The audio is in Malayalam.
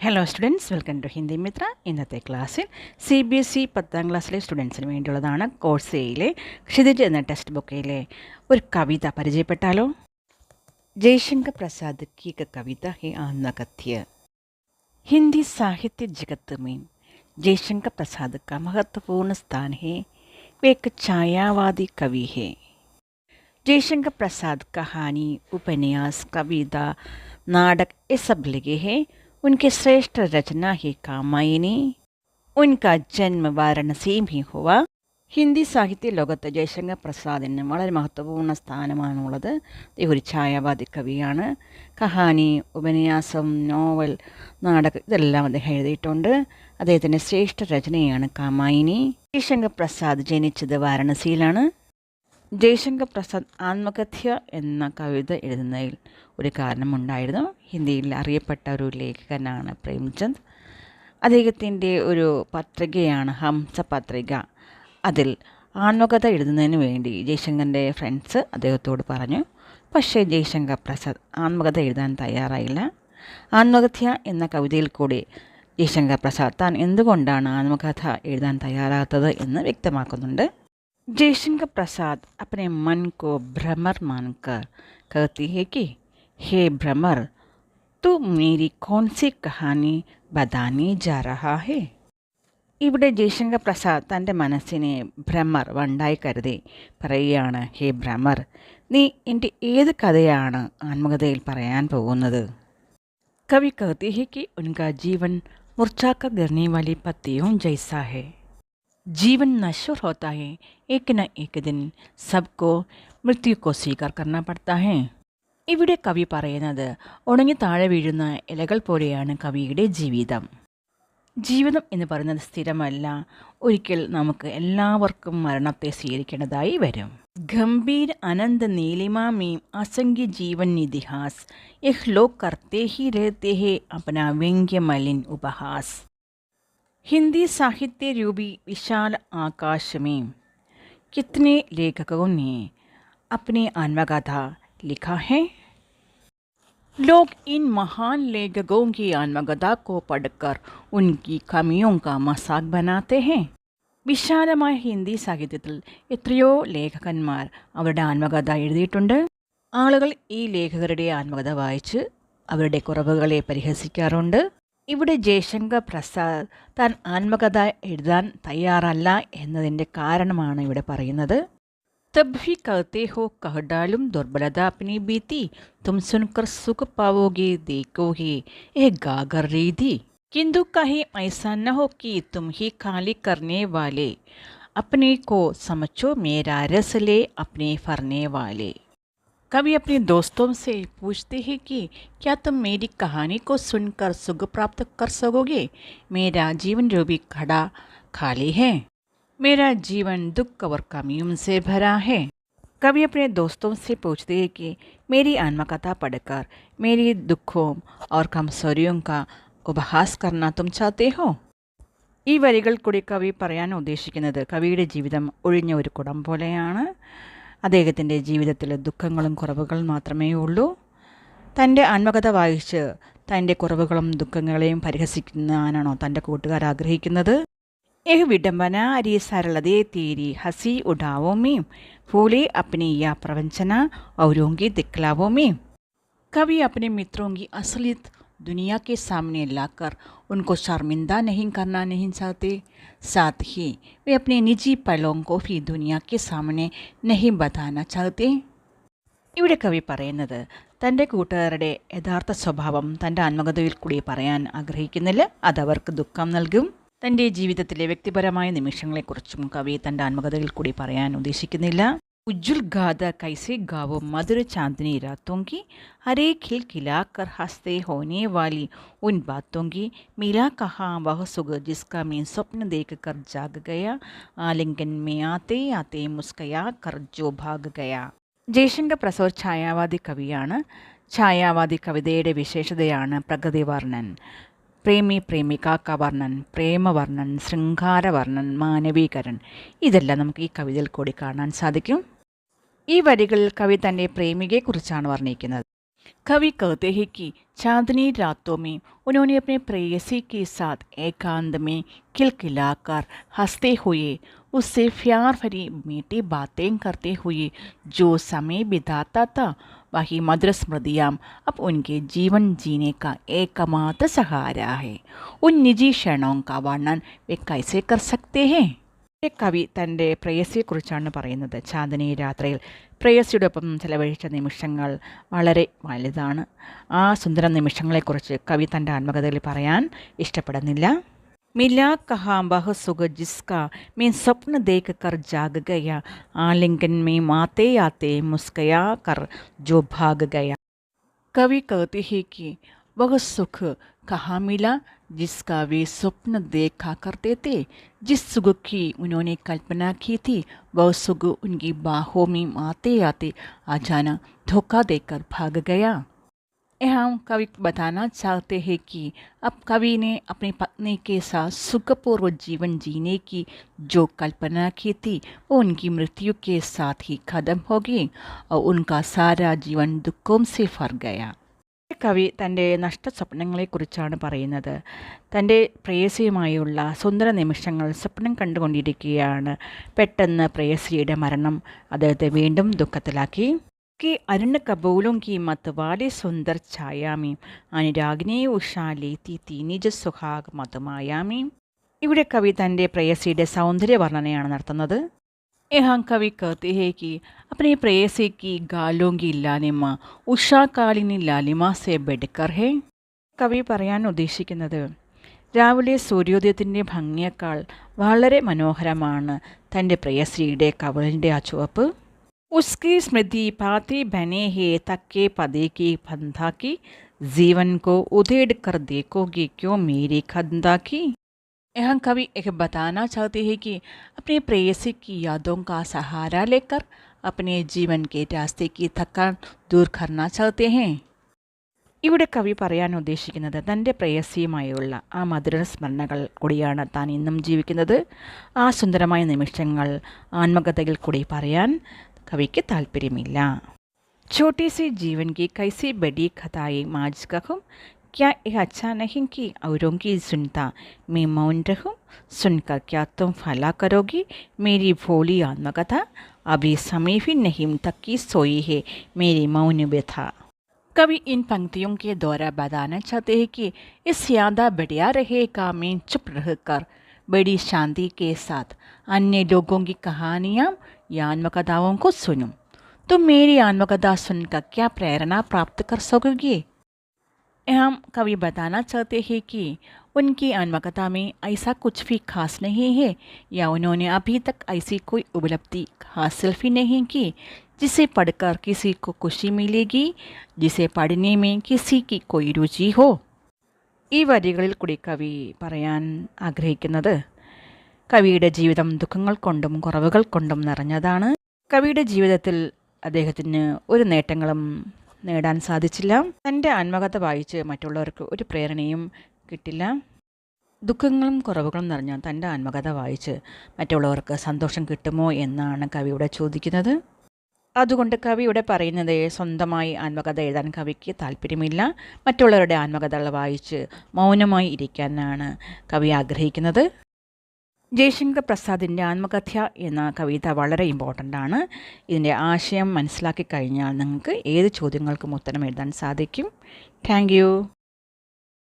Hello students, welcome to Hindi Mitra. ഇന്നത്തെ ക്ലാസ്സിൽ CBSE 10ാം ക്ലാസ്സിലെ സ്റ്റുഡൻസിന് വേണ്ടിയുള്ളതാണ്. കോഴ്സ് എയിലെ ക്ഷിതിജ് എന്ന ടെക്സ്റ്റ് ബുക്കിലെ ഒരു കവിത പരിചയപ്പെട്ടാലോ? जयशंकर प्रसाद की एक कविता है आत्मकथ्य. हिंदी साहित्य जगत में जयशंकर प्रसाद का महत्वपूर्ण स्थान है. वे एक छायावादी कवि है. जयशंकर प्रसाद कहानी, उपन्यास, कविता, नाटक ये सब लिखे हैं. उनकी श्रेष्ठ रचना है कामायनी. उनका जन्म वाराणसी में हुआ. ഹിന്ദി സാഹിത്യ ലോകത്ത് ജയശങ്കർ പ്രസാദിന് വളരെ മഹത്വപൂർണ്ണ സ്ഥാനമാണുള്ളത്. ഒരു ഛായാവാദി കവിയാണ്. കഹാനി, ഉപന്യാസം, നോവൽ, നാടകം ഇതെല്ലാം അദ്ദേഹം എഴുതിയിട്ടുണ്ട്. അദ്ദേഹത്തിൻ്റെ ശ്രേഷ്ഠ രചനയാണ് കാമായിനി. ജയശങ്കർ പ്രസാദ് ജനിച്ചത് വാരണസിയിലാണ്. ജയശങ്കർ പ്രസാദ് ആത്മകഥ്യ എന്ന കവിത എഴുതുന്നതിൽ ഒരു കാരണമുണ്ടായിരുന്നു. ഹിന്ദിയിൽ അറിയപ്പെട്ട ഒരു ലേഖകനാണ് പ്രേംചന്ദ്. അദ്ദേഹത്തിൻ്റെ ഒരു പത്രികയാണ് ഹംസ പത്രിക. അതിൽ ആത്മകഥ എഴുതുന്നതിന് വേണ്ടി ജയശങ്കറിൻ്റെ ഫ്രണ്ട്സ് അദ്ദേഹത്തോട് പറഞ്ഞു. പക്ഷേ ജയശങ്കർ പ്രസാദ് ആത്മകഥ എഴുതാൻ തയ്യാറായില്ല. ആത്മകഥ എന്ന കവിതയിൽ കൂടി ജയശങ്കർ പ്രസാദ് താൻ എന്തുകൊണ്ടാണ് ആത്മകഥ എഴുതാൻ തയ്യാറാകാത്തത് എന്ന് വ്യക്തമാക്കുന്നുണ്ട്. जयशंकर प्रसाद अपने मन को भ्रमर मानकर कहती है कि हे भ्रमर, तू मेरी कौन सी कहानी बताने जा रहा है. ഇവിടെ ജയശങ്കർ പ്രസാദ് തൻ്റെ മനസ്സിനെ ഭ്രമർ വണ്ടായി കരുതി പറയുകയാണ്, ഹേ ഭ്രമർ, നീ എൻ്റെ ഏത് കഥയാണ് ആത്മകഥയിൽ പറയാൻ പോകുന്നത്? കവി कहती है कि उनका जीवन मुरझाकर गिरने वाली पत्तियों जैसा है. जीवन नश्वर होता है. एक न एक दिन सबको मृत्यु को स्वीकार करना पड़ता है. ഇവിടെ കവി പറയുന്നത് ഉണങ്ങി താഴെ വീഴുന്ന ഇലകൾ പോലെയാണ് കവിയുടെ ജീവിതം. ജീവിതം എന്ന് പറയുന്നത് സ്ഥിരമല്ല. ഒരിക്കൽ നമുക്ക് എല്ലാവർക്കും മരണത്തെ സ്വീകരിക്കേണ്ടതായി വരും. ഗംഭീർ അനന്ത നീലിമാ മീം അസംഖ്യ ജീവൻ ഇതിഹാസ് യഹ് ലോക് കർത്തേ ഹി രഹത്തെ ഹേ അപ്നാ വ്യംഗ്യ മലിൻ ഉപഹാസ്. हिंदी साहित्य रूपी विशाल आकाश में कितने लेखकों ने अपनी आत्मकथा लिखा है. लोग इन महान लेखकों की आत्मकथा को पढ़कर उनकी कमियों का मजाक बनाते हैं. വിശാലമായ ഹിന്ദി സാഹിത്യത്തിൽ എത്രയോ ലേഖകന്മാർ അവരുടെ ആത്മകഥ എഴുതിയിട്ടുണ്ട്. ആളുകൾ ഈ ലേഖകരുടെ ആത്മകഥ വായിച്ച് അവരുടെ കുറവുകളെ പരിഹസിക്കാറുണ്ട്. ഇവിടെ ജയശങ്കർ പ്രസാദ് താൻ ആത്മകഥ എഴുതാൻ തയ്യാറല്ല എന്നതിൻ്റെ കാരണമാണ് ഇവിടെ പറയുന്നത്. തബ് ഭി കഹത്തെ ഹോ കഹ ഡാലും ദുർബലത അപ്നി ബീത്തി തും സുൻകർ സുഖ പാവോഗെ ദേഖോഗെ ഏ ഗാഗർ രീതി കിന്തു കഹി ഐസാ ന ഹോ കി തും ഹി ഖാലി കർനെ വാലെ അപ്നെ കോ സമझो മേരാ രസ് ലേ അപ്നെ ഫർനെ വാലെ. कवि अपने दोस्तों से पूछते हैं कि क्या तुम मेरी कहानी को सुनकर सुख प्राप्त कर सकोगे? मेरा जीवन रूपी घड़ा खाली है. मेरा जीवन दुख और कमियों से भरा है. कवि अपने दोस्तों से पूछते हैं कि मेरी आत्मकथा पढ़कर मेरी दुखों और कमजोरियों का उपहास करना तुम चाहते हो. ഈ വരികൾ കൂടി കവി പറയാൻ ഉദ്ദേശിക്കുന്നത് കവിയുടെ ജീവിതം ഒഴിഞ്ഞ ഒരു കുടം പോലെയാണ്. അദ്ദേഹത്തിൻ്റെ ജീവിതത്തിൽ ദുഃഖങ്ങളും കുറവുകളും മാത്രമേ ഉള്ളൂ. തൻ്റെ ആത്മകഥ വായിച്ച് തൻ്റെ കുറവുകളും ദുഃഖങ്ങളെയും പരിഹസിക്കാനാണോ തൻ്റെ കൂട്ടുകാർ ആഗ്രഹിക്കുന്നത്? ഏഹ് വിഡംബന അരി സരളതേ തീരി ഹസി ഉഡാവോമേം ഫൂലെ അപ്നി യാ പ്രവഞ്ചന ഔരോങ്കി ദിക്ലാവോമേം. കവി अपने मित्रों की असलियत दुनिया के सामने लाकर उनको शर्मिंदा नहीं करना नहीं चाहते. साथ ही वे अपने निजी पलों को भी दुनिया के सामने नहीं बताना चाहते. ഇവിടെ കവി പറയുന്നത് തൻ്റെ കൂട്ടുകാരുടെ യഥാർത്ഥ സ്വഭാവം തൻ്റെ ആത്മകഥയിൽ കൂടി പറയാൻ ആഗ്രഹിക്കുന്നില്ല. അതവർക്ക് ദുഃഖം നൽകും. തൻ്റെ ജീവിതത്തിലെ വ്യക്തിപരമായ നിമിഷങ്ങളെക്കുറിച്ചും കവി തൻ്റെ ആത്മകഥയിൽ കൂടി പറയാൻ ഉദ്ദേശിക്കുന്നില്ല. उज्जवल गाथा कैसे गावो मधुर चांदनी रातों की हरे खिल खिलाकर हंसते होने वाली उन बातों की मिला कहाँ वह सुख जिसका मैं स्वप्न देख कर जाग गया आलिंगन में आते आते मुस्कया कर जो भाग गया. ജയശങ്കർ പ്രസാദ് ഛായാവാദി കവിയാണ്. ഛായാവാദി കവിതയുടെ വിശേഷതയാണ് പ്രകൃതിവർണ്ണൻ, പ്രേമി പ്രേമികാക്ക വർണ്ണൻ, പ്രേമവർണ്ണൻ, ശൃംഗാരവർണ്ണൻ, മാനവീകരൻ. ഇതെല്ലാം നമുക്ക് ഈ കവിതയിൽ കൂടി കാണാൻ സാധിക്കും. ഈ വരികളിൽ കവി തൻ്റെ പ്രേമികയെക്കുറിച്ചാണ് വർണ്ണിക്കുന്നത്. कवि कहते हैं कि चांदनी रातों में उन्होंने अपने प्रेयसी के साथ एकांत में खिलखिलाकर हंसते हुए उससे प्यार भरी मीठी बातें करते हुए जो समय बिताता था वही मधुर स्मृतियाँ अब उनके जीवन जीने का एकमात्र सहारा है। उन निजी क्षणों का वर्णन वे कैसे कर सकते हैं? കവി തൻ്റെ പ്രേയസിയെക്കുറിച്ചാണ് പറയുന്നത്. ചാന്ദിനി രാത്രിയിൽ പ്രേയസിയോടൊപ്പം ചെലവഴിച്ച നിമിഷങ്ങൾ വളരെ വലുതാണ്. ആ സുന്ദര നിമിഷങ്ങളെക്കുറിച്ച് കവി തൻ്റെ ആത്മകഥയിൽ പറയാൻ ഇഷ്ടപ്പെടുന്നില്ല. मिला कहाँ वह सुख जिसका मैं स्वप्न देख कर जाग गया, आलिंगन में आते आते मुस्कुरा कर जो भाग गया. कवि कहते हैं कि वह सुख कहाँ मिला जिसका वे स्वप्न देखा करते थे, जिस सुख की उन्होंने कल्पना की थी वह सुख उनकी बाहों में आते आते अचानक धोखा देकर भाग गया. यहाँ कवि बताना चाहते हैं कि अब कवि ने अपनी पत्नी के साथ सुखपूर्व जीवन जीने की जो कल्पना की थी वो उनकी मृत्यु के साथ ही खत्म हो गई और उनका सारा जीवन दुखों से भर गया. കവി തൻ്റെ നഷ്ടസ്വപ്നങ്ങളെക്കുറിച്ചാണ് പറയുന്നത്. തൻ്റെ പ്രേയസിയുമായുള്ള സുന്ദര നിമിഷങ്ങൾ സ്വപ്നം കണ്ടുകൊണ്ടിരിക്കുകയാണ്. പെട്ടെന്ന് പ്രേയസിയുടെ മരണം അദ്ദേഹത്തെ വീണ്ടും ദുഃഖത്തിലാക്കി. कि अरुण कबूलों की मत वाले सुंदर छाया में അനുരാഗിനെ ഉഷാ ലേത്തി തീ നിജ സുഹാഗ് മതമായാമി. ഇവിടെ കവി തൻ്റെ പ്രേയസിയുടെ സൗന്ദര്യ വർണ്ണനയാണ് നടത്തുന്നത്. यहाँ कवि कहते हैं कि अपने प्रेयसी की गालों की लालिमा ഉഷാകാലിനി ലാലിമ സെ ബെഡ്കർ ഹെ. കവി പറയാൻ ഉദ്ദേശിക്കുന്നത് രാവിലെ സൂര്യോദയത്തിൻ്റെ ഭംഗിയേക്കാൾ വളരെ മനോഹരമാണ് തൻ്റെ പ്രേയസിയുടെ കവിളിൻ്റെ ആ ചുവപ്പ്. उसकी स्मृति पाते बने हैं तक्के पदे की फंदा की, जीवन को उधेड़ कर देखोगे क्यों मेरी खंदा की. यहाँ कवि एक बताना चाहते हैं कि अपने प्रेयसी की यादों का सहारा लेकर अपने जीवन के रास्ते की थकान दूर करना चाहते हैं. ഇവിടെ കവി പറയാൻ ഉദ്ദേശിക്കുന്നത് തൻ്റെ പ്രേയസിയുമായുള്ള ആ മധുര സ്മരണകൾ കൂടിയാണ് താൻ ഇന്നും ജീവിക്കുന്നത്. ആ സുന്ദരമായ നിമിഷങ്ങൾ ആത്മകഥയിൽ കൂടി പറയാൻ കവിക്ക് താല്പര്യമില്ല. छोटी सी जीवन की कैसी बड़ी कथाएं माज कहूँ, क्या यह अच्छा नहीं कि औरों की सुनता मैं मौन रहूँ, सुनकर क्या तुम फला करोगी मेरी भोली आत्मकथा, अभी समय भी नहीं तक की सोई है मेरी मौन व्यथा. कवि इन पंक्तियों के द्वारा बताना चाहते हैं कि इस ज़्यादा बढ़िया रहेगा मैं चुप रहकर बड़ी शांति के साथ अन्य लोगों की कहानियाँ या आत्मकथाओं को सुनूं, तो मेरी आत्मकथा सुनकर क्या प्रेरणा प्राप्त कर सकोगे. हम कवि बताना चाहते हैं कि उनकी आत्मकथा में ऐसा कुछ भी खास नहीं है या उन्होंने अभी तक ऐसी कोई उपलब्धि हासिल भी नहीं की जिसे पढ़कर किसी को खुशी मिलेगी, जिसे पढ़ने में किसी की कोई रुचि हो. ഈ വരികളിൽ കൂടി കവി പറയാൻ ആഗ്രഹിക്കുന്നത് കവിയുടെ ജീവിതം ദുഃഖങ്ങൾ കൊണ്ടും കുറവുകൾ കൊണ്ടും നിറഞ്ഞതാണ്. കവിയുടെ ജീവിതത്തിൽ അദ്ദേഹത്തിന് ഒരു നേട്ടങ്ങളും നേടാൻ സാധിച്ചില്ല. തൻ്റെ ആത്മകഥ വായിച്ച് മറ്റുള്ളവർക്ക് ഒരു പ്രേരണയും കിട്ടില്ല. ദുഃഖങ്ങളും കുറവുകളും നിറഞ്ഞ തൻ്റെ ആത്മകഥ വായിച്ച് മറ്റുള്ളവർക്ക് സന്തോഷം കിട്ടുമോ എന്നാണ് കവിയുടെ ചോദിക്കുന്നത്. അതുകൊണ്ട് കവിയുടെ പറയുന്നത് സ്വന്തമായി ആത്മകഥ എഴുതാൻ കവിക്ക് താല്പര്യമില്ല. മറ്റുള്ളവരുടെ ആത്മകഥകൾ വായിച്ച് മൗനമായി ഇരിക്കാനാണ് കവി ആഗ്രഹിക്കുന്നത്. ജയശങ്കർ പ്രസാദിൻ്റെ ആത്മകഥ എന്ന കവിത വളരെ ഇമ്പോർട്ടൻ്റ് ആണ്. ഇതിൻ്റെ ആശയം മനസ്സിലാക്കി കഴിഞ്ഞാൽ നിങ്ങൾക്ക് ഏത് ചോദ്യങ്ങൾക്കും ഉത്തരം എഴുതാൻ സാധിക്കും. Thank you.